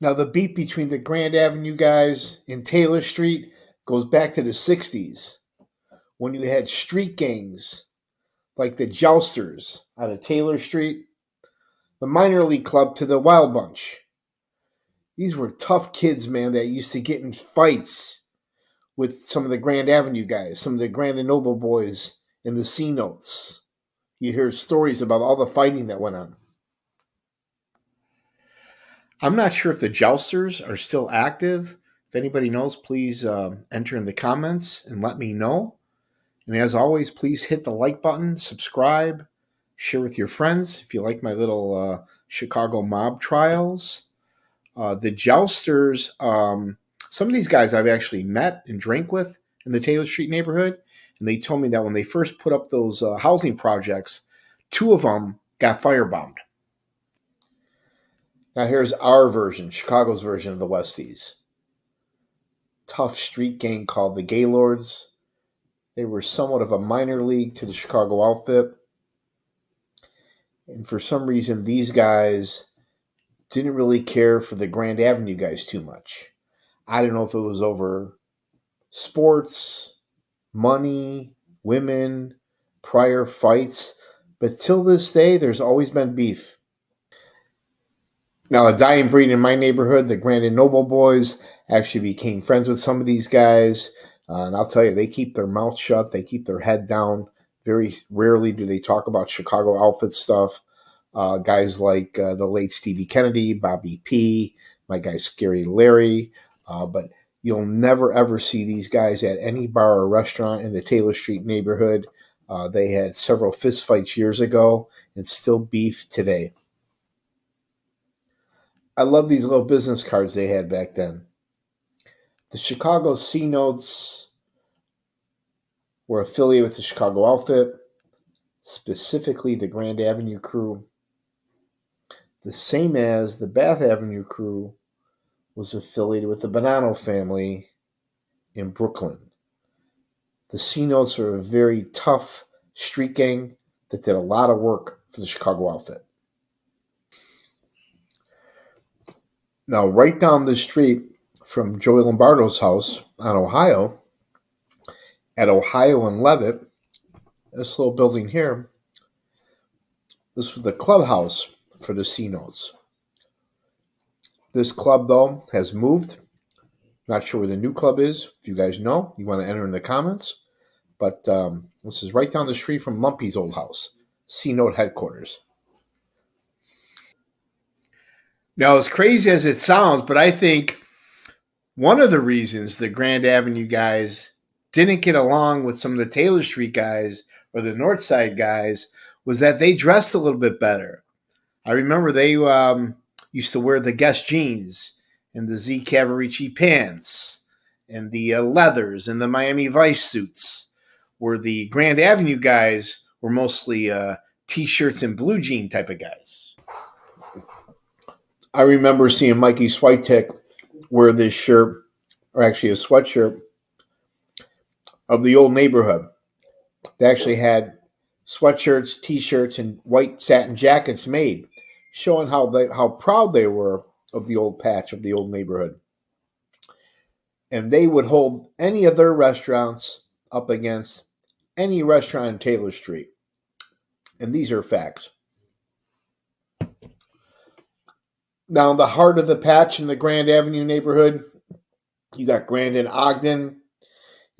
Now, the beef between the Grand Avenue guys and Taylor Street goes back to the 60s when you had street gangs like the Jousters out of Taylor Street, the minor league club to the Wild Bunch. These were tough kids, man, that used to get in fights with some of the Grand Avenue guys, some of the Grand and Noble boys in the C notes. You hear stories about all the fighting that went on. I'm not sure if the Jousters are still active. If anybody knows, please enter in the comments and let me know. And as always, please hit the like button, subscribe, share with your friends if you like my little Chicago mob trials. The Jousters, some of these guys I've actually met and drank with in the Taylor Street neighborhood. And they told me that when they first put up those housing projects, two of them got firebombed. Now here's our version, Chicago's version of the Westies. Tough street gang called the Gaylords. They were somewhat of a minor league to the Chicago outfit. And for some reason, these guys didn't really care for the Grand Avenue guys too much. I don't know if it was over sports, money, women, prior fights, but till this day, there's always been beef. Now, a dying breed in my neighborhood, the Grand and Noble boys, actually became friends with some of these guys. And I'll tell you, they keep their mouth shut. They keep their head down. Very rarely do they talk about Chicago outfit stuff. Guys like the late Stevie Kennedy, Bobby P., my guy Scary Larry. But you'll never, ever see these guys at any bar or restaurant in the Taylor Street neighborhood. They had several fistfights years ago and still beef today. I love these little business cards they had back then. The Chicago C Notes were affiliated with the Chicago outfit, specifically the Grand Avenue crew. The same as the Bath Avenue crew was affiliated with the Bonanno family in Brooklyn. The C Notes were a very tough street gang that did a lot of work for the Chicago outfit. Now, right down the street from Joey Lombardo's house on Ohio, at Ohio and Levitt, this little building here, this was the clubhouse for the C Notes. This club, though, has moved. Not sure where the new club is. If you guys know, you want to enter in the comments. But this is right down the street from Lumpy's old house, C Note headquarters. Now, as crazy as it sounds, but I think one of the reasons the Grand Avenue guys didn't get along with some of the Taylor Street guys or the North Side guys was that they dressed a little bit better. I remember they used to wear the Guess jeans and the Z Cavarici pants and the leathers and the Miami Vice suits, where the Grand Avenue guys were mostly T-shirts and blue jean type of guys. I remember seeing Mikey Switek wear this shirt, or actually a sweatshirt, of the old neighborhood. They actually had sweatshirts, T-shirts, and white satin jackets made, showing how proud they were of the old patch of the old neighborhood. And they would hold any of their restaurants up against any restaurant in Taylor Street. And these are facts. Now, in the heart of the patch in the Grand Avenue neighborhood, you got Grand and Ogden.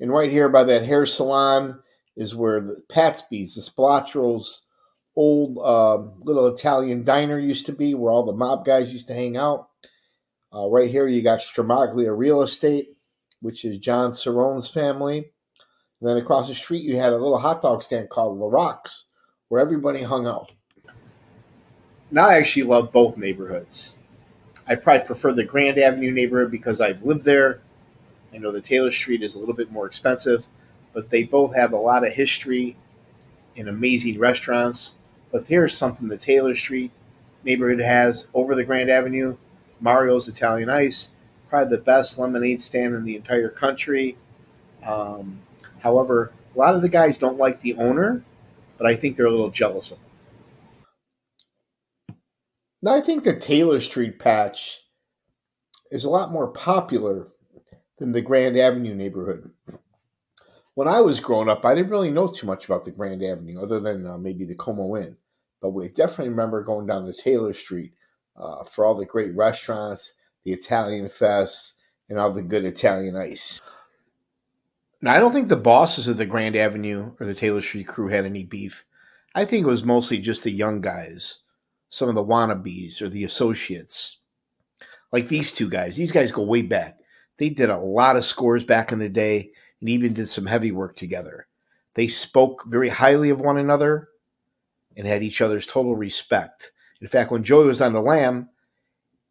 And right here by that hair salon is where the Patsby's, the Spilatro's old little Italian diner used to be, where all the mob guys used to hang out. Right here you got Stramaglia Real Estate, which is John Cerrone's family. And then across the street you had a little hot dog stand called La Rocks, where everybody hung out. Now I actually love both neighborhoods. I probably prefer the Grand Avenue neighborhood because I've lived there. I know the Taylor Street is a little bit more expensive, but they both have a lot of history and amazing restaurants. But here's something the Taylor Street neighborhood has over the Grand Avenue: Mario's Italian Ice, probably the best lemonade stand in the entire country. However, a lot of the guys don't like the owner, but I think they're a little jealous of him. Now, I think the Taylor Street patch is a lot more popular than the Grand Avenue neighborhood. When I was growing up, I didn't really know too much about the Grand Avenue other than maybe the Como Inn. But we definitely remember going down to Taylor Street for all the great restaurants, the Italian fests, and all the good Italian ice. Now, I don't think the bosses of the Grand Avenue or the Taylor Street crew had any beef. I think it was mostly just the young guys, some of the wannabes or the associates. Like these two guys. These guys go way back. They did a lot of scores back in the day and even did some heavy work together. They spoke very highly of one another and had each other's total respect. In fact, when Joey was on the lam,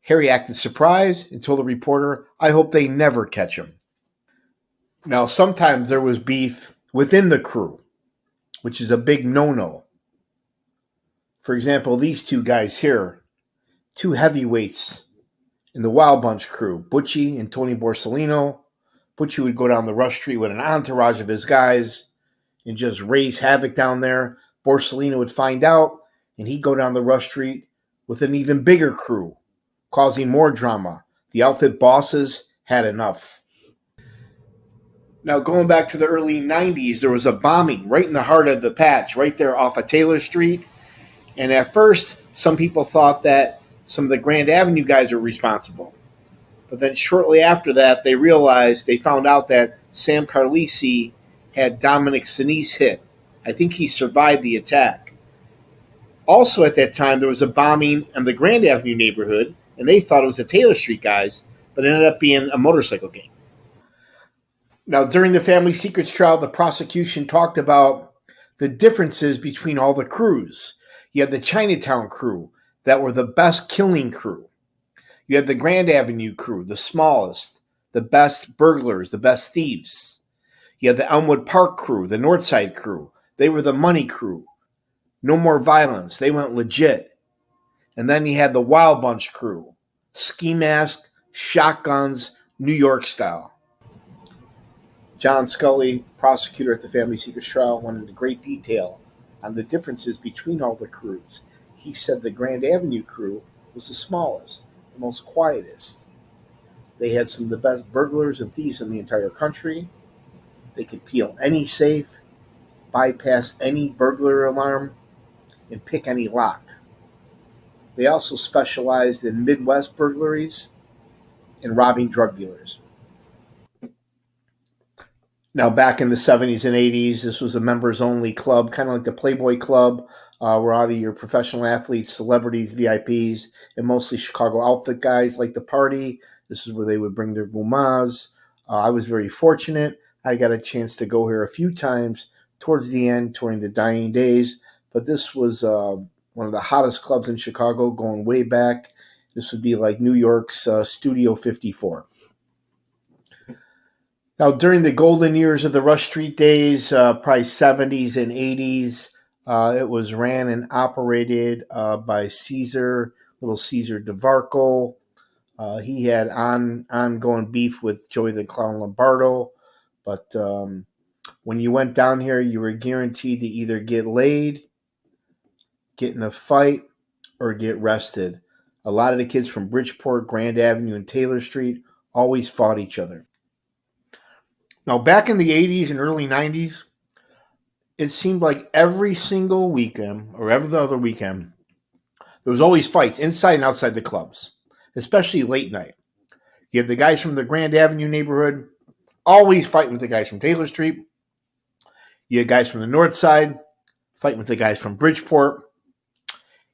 Harry acted surprised and told the reporter, I hope they never catch him. Now, sometimes there was beef within the crew, which is a big no-no. For example, these two guys here, two heavyweights in the Wild Bunch crew, Butchie and Tony Borsellino. Butchie would go down the rush street with an entourage of his guys and just raise havoc down there. Borsellino would find out, and he'd go down the rush street with an even bigger crew, causing more drama. The outfit bosses had enough. Now, going back to the early 90s, there was a bombing right in the heart of the patch, right there off of Taylor Street. And at first, some people thought that some of the Grand Avenue guys were responsible. But then shortly after that, they found out that Sam Carlisi had Dominic Sinise hit. I think he survived the attack. Also at that time, there was a bombing in the Grand Avenue neighborhood, and they thought it was the Taylor Street guys, but it ended up being a motorcycle gang. Now, during the family secrets trial, the prosecution talked about the differences between all the crews. You had the Chinatown crew that were the best killing crew. You had the Grand Avenue crew, the smallest, the best burglars, the best thieves. You had the Elmwood Park crew, the Northside crew. They were the money crew. No more violence. They went legit. And then you had the Wild Bunch crew, ski mask, shotguns, New York style. John Scully, prosecutor at the Family Secrets Trial, went into great detail on the differences between all the crews. He said the Grand Avenue crew was the smallest, the most quietest. They had some of the best burglars and thieves in the entire country. They could peel any safe, bypass any burglar alarm, and pick any lock. They also specialized in Midwest burglaries and robbing drug dealers. Now, back in the 70s and 80s, this was a members only club, kind of like the Playboy Club, where all of your professional athletes, celebrities, VIPs, and mostly Chicago outfit guys like to party. This is where they would bring their gumas. I was very fortunate. I got a chance to go here a few times towards the end, during the dying days. But this was one of the hottest clubs in Chicago, going way back. This would be like New York's Studio 54. Now, during the golden years of the Rush Street days, probably 70s and 80s, it was ran and operated by little Caesar DeVarco. He had ongoing beef with Joey the Clown Lombardo. But when you went down here, you were guaranteed to either get laid, get in a fight, or get arrested. A lot of the kids from Bridgeport, Grand Avenue, and Taylor Street always fought each other. Now, back in the 80s and early 90s, it seemed like every single weekend or every other weekend, there was always fights inside and outside the clubs, especially late night. You had the guys from the Grand Avenue neighborhood always fighting with the guys from Taylor Street. You had guys from the North Side fighting with the guys from Bridgeport.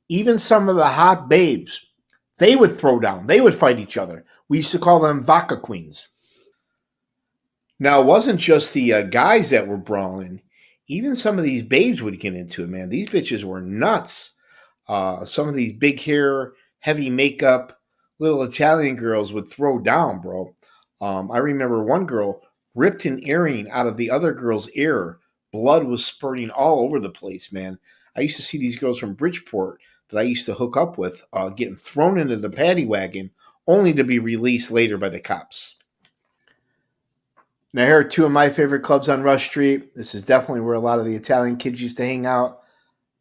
Even some of the hot babes, they would throw down. They would fight each other. We used to call them vodka queens. Now, it wasn't just the guys that were brawling. Even some of these babes would get into it, man. These bitches were nuts. Some of these big hair, heavy makeup, little Italian girls would throw down, bro. I remember one girl ripped an earring out of the other girl's ear. Blood was spurting all over the place, man. I used to see these girls from Bridgeport that I used to hook up with getting thrown into the paddy wagon, only to be released later by the cops. Now, here are two of my favorite clubs on Rush Street. This is definitely where a lot of the Italian kids used to hang out.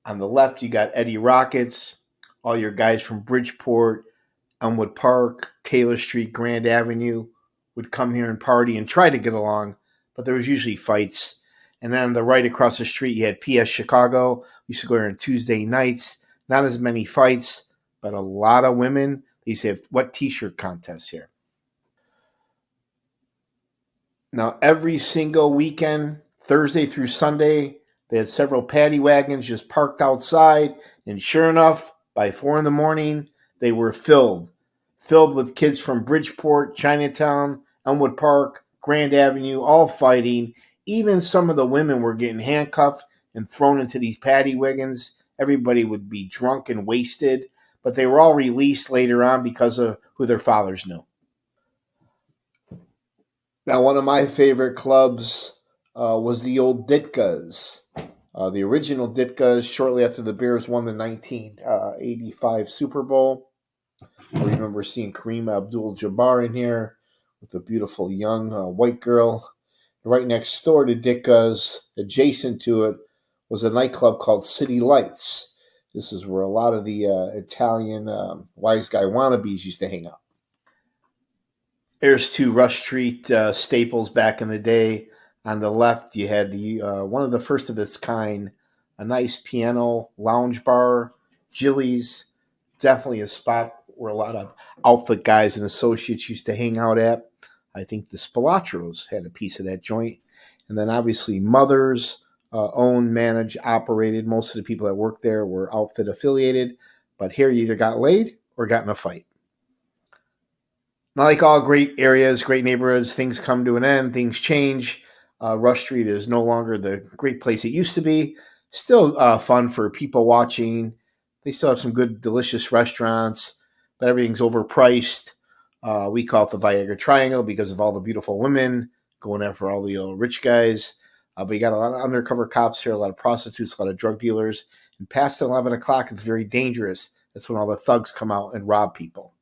On the left, you got Eddie Rockets, all your guys from Bridgeport, Elmwood Park, Taylor Street, Grand Avenue would come here and party and try to get along, but there was usually fights. And then on the right across the street, you had PS Chicago. We used to go here on Tuesday nights. Not as many fights, but a lot of women. They used to have wet t-shirt contests here. Now, every single weekend, Thursday through Sunday, they had several paddy wagons just parked outside. And sure enough, by 4 in the morning, they were filled with kids from Bridgeport, Chinatown, Elmwood Park, Grand Avenue, all fighting. Even some of the women were getting handcuffed and thrown into these paddy wagons. Everybody would be drunk and wasted, but they were all released later on because of who their fathers knew. Now, one of my favorite clubs was the old Ditkas. The original Ditkas, shortly after the Bears won the 1985 Super Bowl. I remember seeing Kareem Abdul-Jabbar in here with a beautiful young white girl. Right next door to Ditka's, adjacent to it, was a nightclub called City Lights. This is where a lot of the Italian wise guy wannabes used to hang out. There's two Rush Street staples back in the day. On the left, you had the one of the first of its kind, a nice piano lounge bar, Jilly's, definitely a spot where a lot of outfit guys and associates used to hang out at. I think the Spilatros had a piece of that joint. And then obviously Mother's, owned, managed, operated. Most of the people that worked there were outfit affiliated. But here you either got laid or got in a fight. Not like all great areas, great neighborhoods, things come to an end, things change. Rush Street is no longer the great place it used to be. Still fun for people watching. They still have some good, delicious restaurants, but everything's overpriced. We call it the Viagra Triangle because of all the beautiful women going after all the rich guys. But you got a lot of undercover cops here, a lot of prostitutes, a lot of drug dealers. And past 11 o'clock, it's very dangerous. That's when all the thugs come out and rob people.